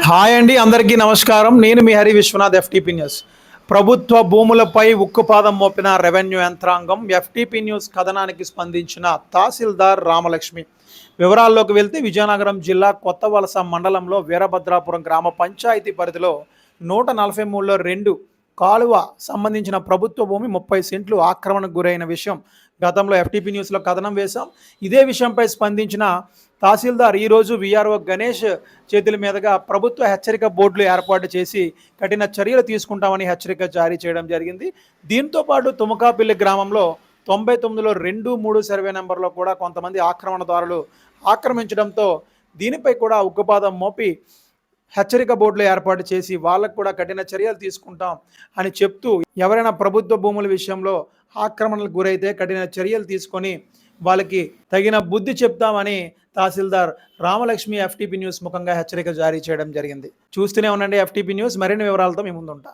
Hi అండి, అందరికీ నమస్కారం. నేను మీ హరి విశ్వనాథ్, ఎఫ్టీపీ న్యూస్. ప్రభుత్వ భూములపై ఉక్కుపాదం మోపిన రెవెన్యూ యంత్రాంగం. ఎఫ్టీపీ న్యూస్ కథనానికి స్పందించిన తహసీల్దార్ రామలక్ష్మి. వివరాల్లోకి వెళ్తే విజయనగరం జిల్లా కొత్తవలస మండలంలో వీరభద్రాపురం గ్రామ పంచాయతీ పరిధిలో 143లో 2 కాలువ సంబంధించిన ప్రభుత్వ భూమి 30 సెంట్లు ఆక్రమణకు గురైన విషయం గతంలో ఎఫ్టీపీ న్యూస్లో కథనం వేశాం. ఇదే విషయంపై స్పందించిన తహసీల్దార్ ఈరోజు వీఆర్ఓ గణేష్ చేతుల మీదుగా ప్రభుత్వ హెచ్చరిక బోర్డులు ఏర్పాటు చేసి కఠిన చర్యలు తీసుకుంటామని హెచ్చరిక జారీ చేయడం జరిగింది. దీంతో పాటు తుమకాపల్లి గ్రామంలో 99లో 2, 3 సర్వే నెంబర్లో కూడా కొంతమంది ఆక్రమణదారులు ఆక్రమించడంతో దీనిపై కూడా ఉక్కుపాదం మోపి హెచ్చరిక బోర్డులు ఏర్పాటు చేసి వాళ్ళకు కూడా కఠిన చర్యలు తీసుకుంటాం అని చెప్తూ, ఎవరైనా ప్రభుత్వ భూముల విషయంలో ఆక్రమణలకు గురైతే కఠిన చర్యలు తీసుకొని వాళ్ళకి తగిన బుద్ధి చెప్తామని తహసీల్దార్ రామలక్ష్మి ఎఫ్టీపీ న్యూస్ ముఖంగా హెచ్చరిక జారీ చేయడం జరిగింది. చూస్తూనే ఉండండి ఎఫ్టీపీ న్యూస్. మరిన్ని వివరాలతో మీ ముందుంటా.